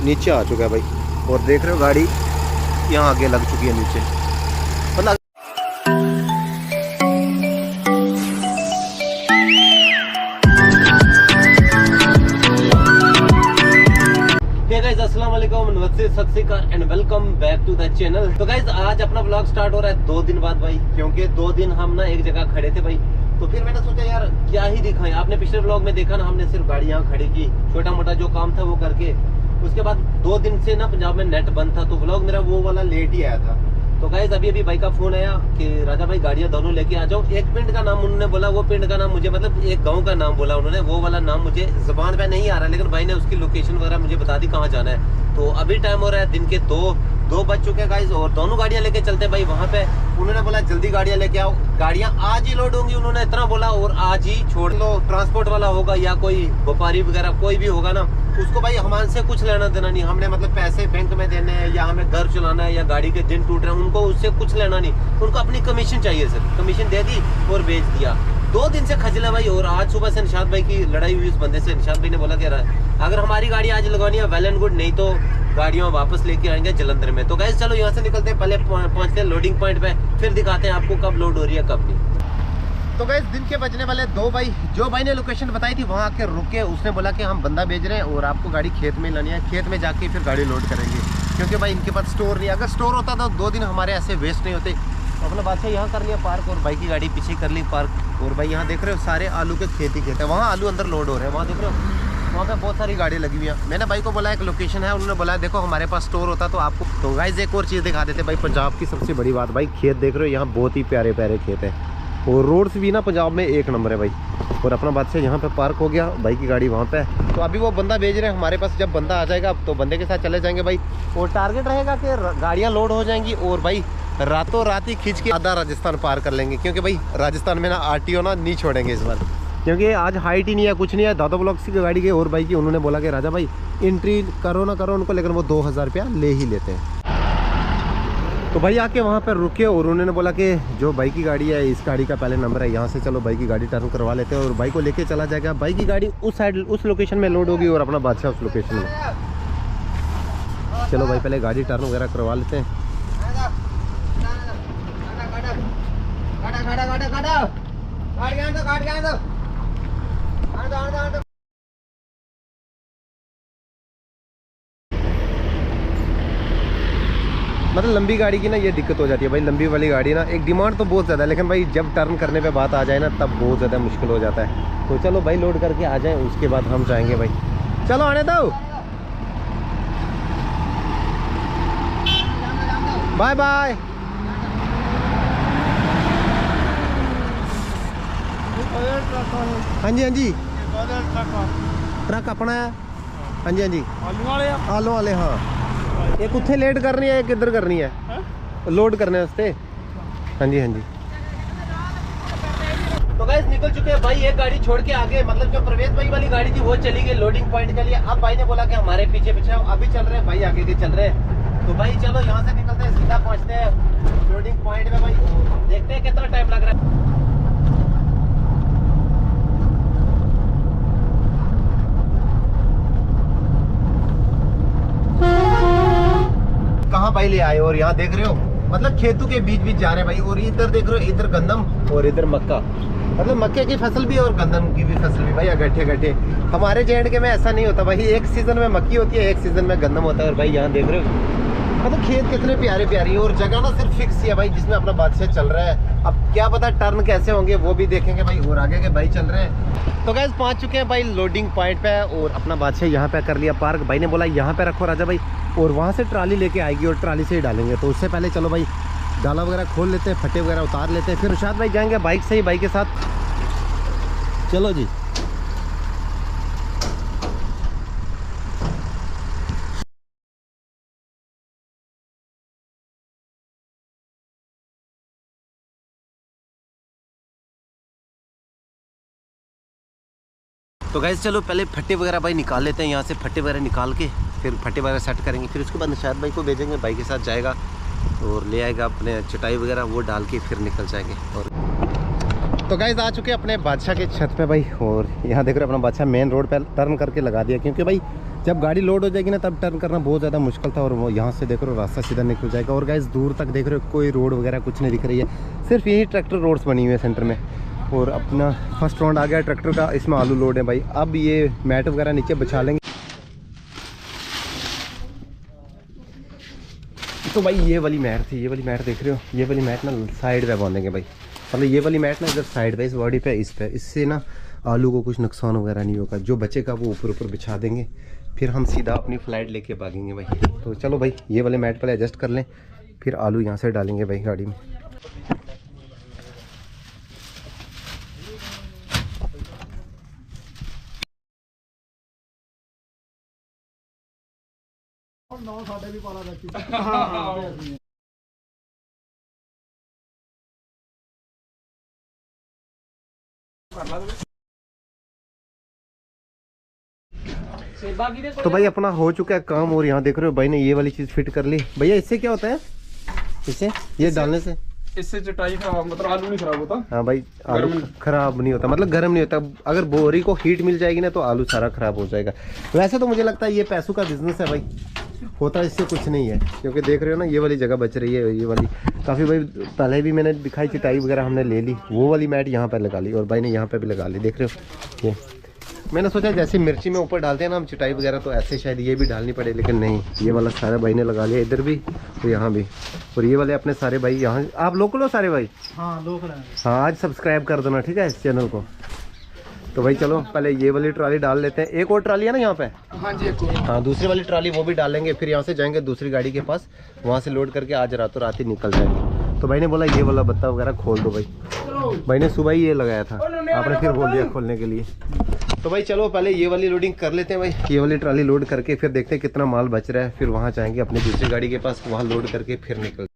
नीचे आ चुका है भाई। और देख रहे हो गाड़ी यहाँ आगे लग चुकी है नीचे। मतलब अस्सलाम वालेकुम, नमस्ते, सत श्री अकाल and welcome back to the channel. तो गाइज आज अपना व्लॉग स्टार्ट हो रहा है 2 दिन बाद भाई, क्योंकि 2 दिन हम ना एक जगह खड़े थे भाई। तो फिर मैंने सोचा यार क्या ही दिखाएं। आपने पिछले व्लॉग में देखा ना, हमने सिर्फ गाड़ी यहाँ खड़ी की, छोटा मोटा जो काम था वो करके उसके बाद 2 दिन से ना पंजाब में नेट बंद था, तो व्लॉग मेरा वो वाला लेट ही आया था। तो गाइज अभी भाई का फोन आया कि राजा भाई गाड़ियाँ दोनों लेके आ जाओ। एक पिंड का नाम उन्होंने बोला, वो पिंड का नाम मुझे मतलब एक गांव का नाम बोला उन्होंने, वो वाला नाम मुझे जुबान पे नहीं आ रहा, लेकिन भाई ने उसकी लोकेशन वगैरह मुझे बता दी कहाँ जाना है। तो अभी टाइम हो रहा है दिन के 2 बज चुके हैं गाइज, और दोनों गाड़ियाँ लेके चलते हैं भाई वहाँ पे। उन्होंने बोला जल्दी गाड़ियाँ लेके आओ, गाड़ियाँ आज ही लोड होंगी, उन्होंने इतना बोला, और आज ही छोड़ लो। ट्रांसपोर्ट वाला होगा या कोई व्यापारी वगैरह कोई भी होगा ना, उसको भाई हमसे कुछ लेना देना नहीं। हमने मतलब पैसे बैंक में देने हैं या हमें घर चलाना है या गाड़ी के दिन टूट रहे हैं, उनको उससे कुछ लेना नहीं। उनको अपनी कमीशन चाहिए सर, कमीशन दे दी और बेच दिया। 2 दिन से खजला भाई, और आज सुबह से निशाद भाई की लड़ाई हुई उस बंदे से। निशाद भाई ने बोला कि अगर हमारी गाड़ी आज लगवानी है वेल एंड गुड, नहीं तो गाड़ियाँ वापस लेके आएंगे जलंधर में। तो गाइस चलो यहाँ से निकलते हैं, पहले पहुँचते हैं लोडिंग पॉइंट पे, फिर दिखाते हैं आपको कब लोड हो रही है कब नहीं। तो गाइस दिन के बजने वाले 2 भाई, जो भाई ने लोकेशन बताई थी वहाँ आके रुके। उसने बोला कि हम बंदा भेज रहे हैं और आपको गाड़ी खेत में लानी है, खेत में जाके फिर गाड़ी लोड करेंगे, क्योंकि भाई इनके पास स्टोर नहीं। अगर स्टोर होता तो 2 दिन हमारे ऐसे वेस्ट नहीं होते। अपना बादशाह यहाँ कर लिया पार्क और भाई की गाड़ी पीछे कर ली पार्क। और भाई यहाँ देख रहे हो सारे आलू के खेत ही खेत है, वहाँ आलू अंदर लोड हो रहे हैं, वहाँ देख रहे हो वहाँ पे बहुत सारी गाड़ी लगी हुई है। मैंने भाई को बोला एक लोकेशन है, उन्होंने बोला देखो हमारे पास स्टोर होता तो आपको। तो गाइस एक और चीज़ दिखा देते भाई, पंजाब की सबसे बड़ी बात भाई, खेत देख रहे हो यहाँ बहुत ही प्यारे प्यारे खेत है, और रोड्स भी ना पंजाब में 1 नंबर है भाई। और अपना बादशाह यहाँ पे पार्क हो गया, भाई की गाड़ी वहाँ पे। तो अभी वो बंदा भेज रहे हैं हमारे पास, जब बंदा आ जाएगा तो बंदे के साथ चले जाएंगे भाई। और टारगेट रहेगा कि गाड़ियाँ लोड हो जाएंगी और भाई रातों रात ही खींच के आधा राजस्थान पार कर लेंगे, क्योंकि भाई राजस्थान में ना आरटीओ ना नहीं छोड़ेंगे इस बार, क्योंकि आज हाइट ही नहीं है, कुछ नहीं है। दादा ब्लॉक्स की गाड़ी के और भाई की, उन्होंने बोला कि राजा भाई एंट्री करो ना करो उनको, लेकिन वो 2000 रुपया ले ही लेते हैं। तो भाई आके वहाँ पर रुके और उन्होंने बोला कि जो बाइक की गाड़ी है इस गाड़ी का पहले नंबर है, यहाँ से चलो बाइक की गाड़ी टर्न करवा लेते हैं और बाइक को लेके चला जाएगा। बाइक की गाड़ी उस साइड उस लोकेशन में लोड होगी और अपना बादशाह उस लोकेशन में। चलो भाई पहले गाड़ी टर्न वगैरह करवा लेते हैं। मतलब लंबी गाड़ी की ना ये दिक्कत हो जाती है भाई, लंबी वाली गाड़ी ना एक डिमांड तो बहुत ज़्यादा है, लेकिन भाई जब टर्न करने पे बात आ जाए ना तब बहुत ज़्यादा मुश्किल हो जाता है। तो चलो भाई लोड करके आ जाएं, उसके बाद हम जाएंगे भाई। चलो आने दो, बाय बाय। हाँ जी हाँ जी, ट्रक अपना है। हाँ जी हाँ जी, आलू वाले। हाँ ये कुत्थे लेट करनी है, किधर करनी है लोड करने वास्ते। हाँ जी हाँ जी। तो गाइस निकल चुके हैं भाई, एक गाड़ी छोड़ के आगे, मतलब जो प्रवेश भाई वाली गाड़ी थी वो चली गई लोडिंग पॉइंट के लिए। अब भाई ने बोला कि हमारे पीछे पीछे अभी चल रहे हैं भाई, आगे के चल रहे हैं। तो भाई चलो यहाँ से निकलते हैं, सीधा पहुँचते हैं लोडिंग पॉइंट में भाई, देखते हैं कितना टाइम लग रहा है। कहाँ भाई ले आए, और यहाँ देख रहे हो मतलब खेतों के बीच बीच जा रहे हैं भाई। और इधर देख रहे हो, इधर गंदम और इधर मक्का, मतलब मक्के की फसल भी और गंदम की भी फसल भी भाई इकट्ठे इकट्ठे। हमारे J&K में ऐसा नहीं होता भाई, एक सीजन में मक्की होती है, एक सीजन में गंदम होता है। और भाई यहाँ देख रहे हो मतलब खेत कितने प्यारे प्यारे, और जगह ना सिर्फ फिक्स है भाई जिसमें अपना बादशाह चल रहा है। अब क्या पता टर्न कैसे होंगे वो भी देखेंगे भाई, और आगे के भाई चल रहे हैं। तो गाइस पहुंच चुके हैं भाई लोडिंग पॉइंट पे, और अपना बादशाह यहाँ पे कर लिया पार्क। भाई ने बोला यहाँ पे रखो राजा भाई, और वहाँ से ट्राली लेके आएगी और ट्राली से ही डालेंगे। तो उससे पहले चलो भाई डाला वगैरह खोल लेते हैं, फटे वगैरह उतार लेते हैं, फिर निशाद भाई जाएंगे बाइक से ही, बाइक के साथ। चलो जी। तो गाइस चलो पहले फट्टे वगैरह भाई निकाल लेते हैं, यहाँ से फट्टे वगैरह निकाल के फिर फट्टे वगैरह सेट करेंगे। फिर उसके बाद निशाद भाई को भेजेंगे, भाई के साथ जाएगा और ले आएगा अपने चटाई वगैरह, वो डाल के फिर निकल जाएंगे। और तो गाइस आ चुके हैं अपने बादशाह के छत पे भाई, और यहाँ देख रहे हो अपना बादशाह मेन रोड पे टर्न करके लगा दिया, क्योंकि भाई जब गाड़ी लोड हो जाएगी ना तब टर्न करना बहुत ज़्यादा मुश्किल था, और वो यहाँ से देख रहे हो रास्ता सीधा निकल जाएगा। और गाइस दूर तक देख रहे हो कोई रोड वगैरह कुछ नहीं दिख रही है, सिर्फ यही ट्रैक्टर रोड्स बनी हुई है सेंटर में। और अपना फर्स्ट राउंड आ गया ट्रैक्टर का, इसमें आलू लोड है भाई। अब ये मैट वगैरह नीचे बिछा लेंगे। तो भाई ये वाली मैट थी, ये वाली मैट देख रहे हो, ये वाली मैट ना साइड पे बांधेंगे भाई, मतलब ये वाली मैट ना इधर साइड पे इस बॉडी पे इस पे, इससे ना आलू को कुछ नुकसान वगैरह नहीं होगा। जो बचेगा वो ऊपर ऊपर बिछा देंगे, फिर हम सीधा अपनी फ्लाइट लेके भागेंगे भाई। तो चलो भाई ये वाले मैट पहले एडजस्ट कर लें, फिर आलू यहाँ से डालेंगे भाई गाड़ी में। तो भाई अपना हो चुका है काम, और यहाँ देख रहे हो भाई ने ये वाली चीज फिट कर ली। भैया इससे क्या होता है, इससे ये डालने से इससे चटाई खराब, मतलब आलू नहीं खराब होता। हाँ भाई आलू खराब नहीं होता, मतलब गर्म नहीं होता। अगर बोरी को हीट मिल जाएगी ना तो आलू सारा खराब हो जाएगा। वैसे तो मुझे लगता है ये पैसों का बिजनेस है भाई, होता इससे कुछ नहीं है, क्योंकि देख रहे हो ना ये वाली जगह बच रही है। ये वाली काफ़ी भाई पहले भी मैंने दिखाई, चटाई वगैरह हमने ले ली, वो वाली मैट यहाँ पर लगा ली, और भाई ने यहाँ पर भी लगा ली। देख रहे हो ये मैंने सोचा जैसे मिर्ची में ऊपर डालते हैं ना हम चटाई वगैरह, तो ऐसे शायद ये भी डालनी पड़े, लेकिन नहीं, ये वाला सारा भाई ने लगा लिया, इधर भी तो यहाँ भी। और ये वाले अपने सारे भाई यहाँ, आप लोकल हो सारे भाई? हाँ लोकल है। हाँ आज सब्सक्राइब कर देना ठीक है इस चैनल को। तो भाई चलो पहले ये वाली ट्राली डाल लेते हैं। एक और ट्राली है ना यहाँ पे? हाँ जी एक। हाँ दूसरी वाली ट्राली वो भी डाल लेंगे, फिर यहाँ से जाएंगे दूसरी गाड़ी के पास, वहाँ से लोड करके आज रातों रात ही निकल जाएंगे। तो भाई ने बोला ये वाला बत्ता वगैरह खोल दो भाई, भाई ने सुबह ही ये लगाया था, आपने फिर बोल दिया खोलने के लिए। तो भाई चलो पहले ये वाली लोडिंग कर लेते हैं भाई, ये वाली ट्राली लोड करके फिर देखते हैं कितना माल बच रहा है, फिर वहाँ जाएंगे अपनी दूसरी गाड़ी के पास, वहाँ लोड करके फिर निकल।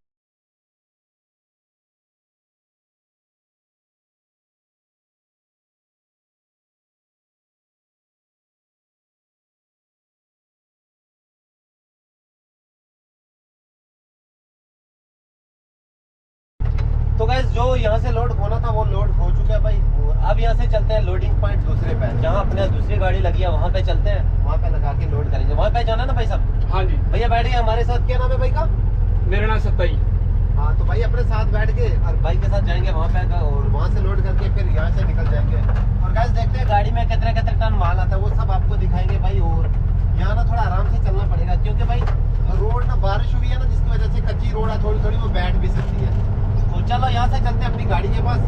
तो गाइस जो यहाँ से लोड होना था वो लोड हो चुका है भाई, और अब यहाँ से चलते हैं लोडिंग पॉइंट दूसरे पे, जहाँ अपने दूसरी गाड़ी लगी है वहाँ पे चलते हैं, वहाँ पे लगा के लोड करेंगे। वहाँ पे जाना ना भाई साहब? हाँ जी भैया बैठ गए हमारे साथ। क्या नाम है भाई का? मेरा नाम सत्ताई। हाँ तो भाई अपने साथ बैठ के और भाई के साथ जाएंगे वहाँ पे, और वहाँ से लोड करके फिर यहाँ से निकल जाएंगे। और गाइस देखते हैं गाड़ी में कितने कितने टन माल आता है, वो सब आपको दिखाएंगे भाई। और यहाँ ना थोड़ा आराम से चलना पड़ेगा, क्योंकि भाई रोड ना बारिश हुई है ना, जिसकी वजह से कच्ची रोड है, थोड़ी थोड़ी वो बैठ भी सकती है। तो चलो यहाँ से चलते हैं अपनी गाड़ी के पास।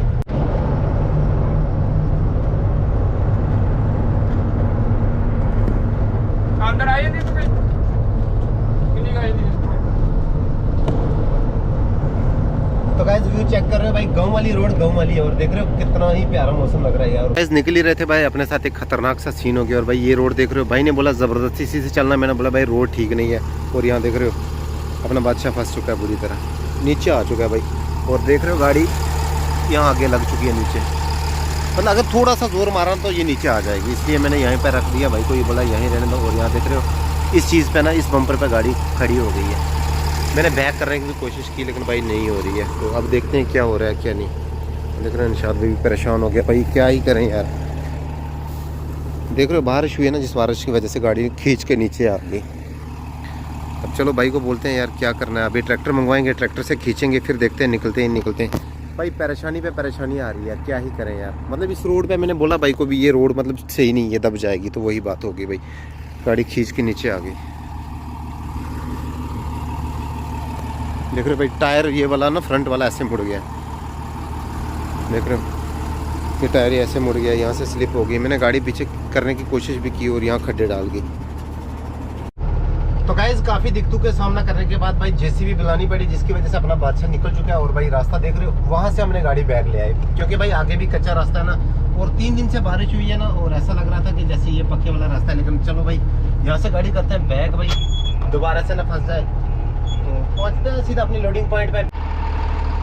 अंदर आए नहीं तो कितनी का नहीं। तो गाइस व्यू चेक कर रहे हो भाई, गांव वाली रोड गांव वाली है, और देख रहे हो कितना ही प्यारा मौसम लग रहा है यार। गाइस निकल ही रहे थे भाई, अपने साथ एक खतरनाक सा सीन हो गया। और भाई ये रोड देख रहे हो, भाई ने बोला जबरदस्ती से चलना, मैंने बोला भाई रोड ठीक नहीं है। और यहाँ देख रहे हो अपना बादशाह फंस चुका है, बुरी तरह नीचे आ चुका है भाई। और देख रहे हो गाड़ी यहाँ आगे लग चुकी है नीचे, मतलब अगर थोड़ा सा जोर मारा तो ये नीचे आ जाएगी, इसलिए मैंने यहीं पर रख दिया भाई को, ये बोला यहीं रहने दो। और यहाँ देख रहे हो इस चीज़ पे ना, इस बम्पर पे गाड़ी खड़ी हो गई है। मैंने बैक करने की भी कोशिश की लेकिन भाई नहीं हो रही है। तो अब देखते हैं क्या हो रहा है क्या नहीं। देख रहे हो निशाद भी परेशान हो गया भाई, क्या ही करें यार। देख रहे हो बारिश हुई है ना, जिस बारिश की वजह से गाड़ी खींच के नीचे आ गई। अब चलो भाई को बोलते हैं यार क्या करना है, अभी ट्रैक्टर मंगवाएंगे, ट्रैक्टर से खींचेंगे, फिर देखते हैं निकलते हैं भाई। परेशानी पे परेशानी आ रही है यार, क्या ही करें यार। मतलब इस रोड पे मैंने बोला भाई को भी ये रोड मतलब सही नहीं है, दब जाएगी, तो वही बात होगी भाई, गाड़ी खींच के नीचे आ गई। देख रहे हो भाई टायर ये वाला ना फ्रंट वाला ऐसे मुड़ गया, देख रहे हो ये टायर ऐसे मुड़ गया, यहाँ से स्लिप हो गई। मैंने गाड़ी पीछे करने की कोशिश भी की और यहाँ खड्डे डाल गई। तो गाइस काफी दिक्कतों का सामना करने के बाद भाई जेसीबी बुलानी पड़ी, जिसकी वजह से अपना बादशाह निकल चुका है। और भाई रास्ता देख रहे हो, वहां से हमने गाड़ी बैग ले आए, क्योंकि भाई आगे भी कच्चा रास्ता है ना, और 3 दिन से बारिश हुई है ना, और ऐसा लग रहा था कि जैसे ये पक्के वाला रास्ता है। लेकिन चलो भाई यहाँ से गाड़ी करते हैं बैग भाई, दोबारा से ना फंस जाए। तो पहुँचते हैं सीधा अपनी लोडिंग पॉइंट पे।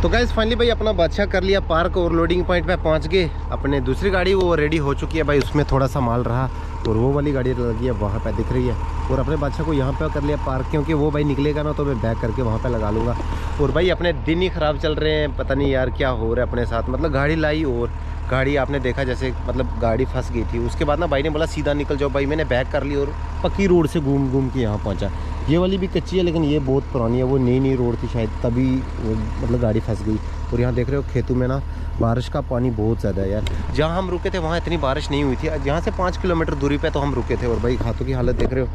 तो गाइस फाइनली भाई अपना बादशाह कर लिया पार्क, और लोडिंग पॉइंट पे पहुंच गए। अपने दूसरी गाड़ी वो रेडी हो चुकी है भाई, उसमें थोड़ा सा माल रहा, और वो वाली गाड़ी लगी है वहाँ पे दिख रही है। और अपने बादशाह को यहाँ पे कर लिया पार्क, क्योंकि वो भाई निकलेगा ना तो मैं बैक करके वहाँ पे लगा लूँगा। और भाई अपने दिन ही ख़राब चल रहे हैं, पता नहीं यार क्या हो रहा है अपने साथ। मतलब गाड़ी लाई और गाड़ी आपने देखा जैसे मतलब गाड़ी फंस गई थी। उसके बाद ना भाई ने बोला सीधा निकल जाओ भाई, मैंने बैक कर ली और पक्की रोड से घूम घूम के यहाँ पहुँचा। ये वाली भी कच्ची है लेकिन ये बहुत पुरानी है, वो नई नई रोड थी शायद, तभी वो मतलब गाड़ी फंस गई। और यहाँ देख रहे हो खेतों में ना बारिश का पानी बहुत ज़्यादा है यार। जहाँ हम रुके थे वहाँ इतनी बारिश नहीं हुई थी, यहाँ से 5 किलोमीटर दूरी पे तो हम रुके थे। और भाई हाथों की हालत देख रहे हो,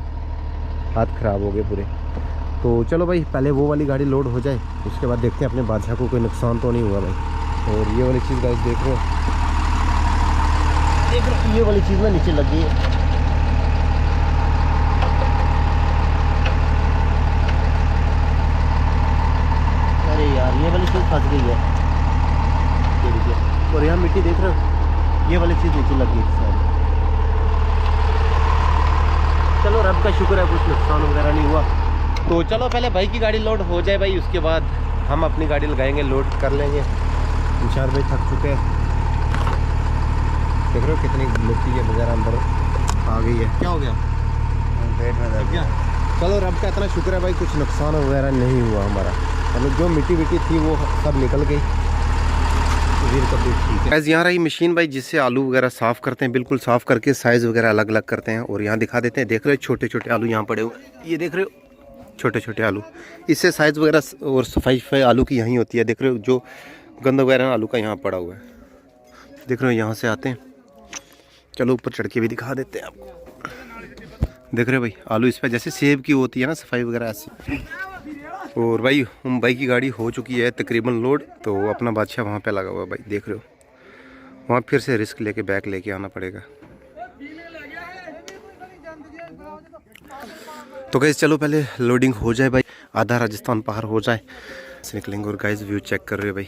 हाथ ख़राब हो गए पूरे। तो चलो भाई पहले वो वाली गाड़ी लोड हो जाए, उसके बाद देखते हैं अपने बादशाह को कोई नुकसान तो नहीं हुआ भाई। और ये वाली चीज़ गाइस देख रहे हो, ये वाली चीज़ ना नीचे लग गई है। अरे यार ये वाली चीज़ फंस गई है, ये देखिए। और यहाँ मिट्टी देख रहे हो, ये वाली चीज़ नीचे लग गई है। चलो रब का शुक्र है कुछ नुकसान वगैरह नहीं हुआ। तो चलो पहले भाई की गाड़ी लोड हो जाए भाई, उसके बाद हम अपनी गाड़ी लगाएंगे, लोड कर लेंगे। इंशार भाई थक चुके हैं, देख रहे हो कितनी मिट्टी है वगैरह अंदर आ गई है। क्या हो गया? पेट में दर्द गया। चलो रब का इतना शुक्र है भाई कुछ नुकसान वगैरह नहीं हुआ हमारा, मतलब जो मिट्टी विट्टी थी वो सब निकल गई। गैस यहाँ रही मशीन भाई जिससे आलू वगैरह साफ़ करते हैं, बिल्कुल साफ़ करके साइज़ वगैरह अलग अलग करते हैं। और यहाँ दिखा देते हैं, देख रहे हो छोटे छोटे आलू यहाँ पड़े हुए, ये देख रहे हो छोटे छोटे आलू। इससे साइज़ वगैरह और सफाई आलू की यहीं होती है। देख रहे हो जो गंद वगैरह आलू का यहाँ पड़ा हुआ है, देख रहे हो यहाँ से आते हैं। चलो ऊपर चढ़ के भी दिखा देते हैं आपको। देख रहे हो भाई आलू इस पर जैसे सेब की होती है ना सफाई वगैरह ऐसी। और भाई हम भाई की गाड़ी हो चुकी है तकरीबन लोड, तो अपना बादशाह वहाँ पे लगा हुआ है भाई, देख रहे हो। वहाँ फिर से रिस्क लेके बैक लेके आना पड़ेगा। तो गाइस चलो पहले लोडिंग हो जाए भाई, आधा राजस्थान पार हो जाए से निकलेंगे। और गाइस व्यू चेक कर रहे हो भाई।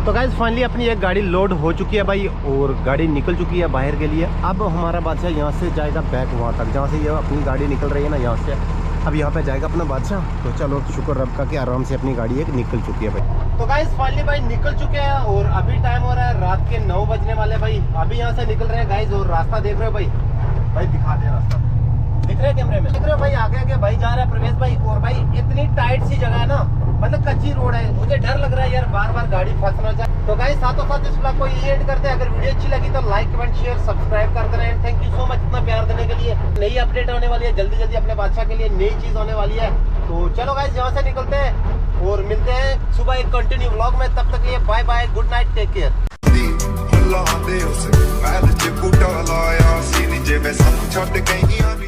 तो गाइस फाइनली अपनी एक गाड़ी लोड हो चुकी है भाई, और गाड़ी निकल चुकी है बाहर के लिए। अब हमारा बादशाह यहाँ से जाएगा बैक वहाँ तक जहाँ से ये अपनी गाड़ी निकल रही है ना, यहाँ से अब यहाँ पे जाएगा अपना बादशाह। तो चलो शुक्र रब का कि आराम से अपनी गाड़ी एक निकल चुकी है भाई। तो गाइस फाइनली भाई निकल चुके हैं और अभी टाइम हो रहा है रात के 9 बजने वाले भाई। अभी यहाँ से निकल रहे हैं गाइस, और रास्ता देख रहे हो भाई, भाई दिखा दे रास्ता, दिख रहे हैं कैमरे में, दिख रहे हो भाई आगे आगे भाई जा रहा है प्रवेश भाई। और भाई इतनी टाइट सी जगह है ना, मतलब कच्ची रोड है, मुझे डर लग रहा है यार बार बार गाड़ी फंस ना जाए। तो गाइस साथों साथ इस ब्लॉग को ये एंड करते हैं। अगर वीडियो अच्छी लगी तो लाइक कमेंट शेयर सब्सक्राइब कर देना। And thank you so much इतना प्यार देने के लिए। नई अपडेट होने वाली है जल्दी जल्दी, अपने बादशाह के लिए नई चीज होने वाली है। तो चलो गाइस यहाँ से निकलते हैं और मिलते हैं सुबह एक कंटिन्यू व्लॉग में। तब तक लिए bye bye, good night, take care. ਦੇ ਉਸ ਮੈਲ ਚ ਬੂਟਾ ਲਾਇਆ ਸੀ ਨੀ ਜਿਵੇਂ ਸਾਨੂੰ ਛੱਡ ਗਈਆਂ ਨੀ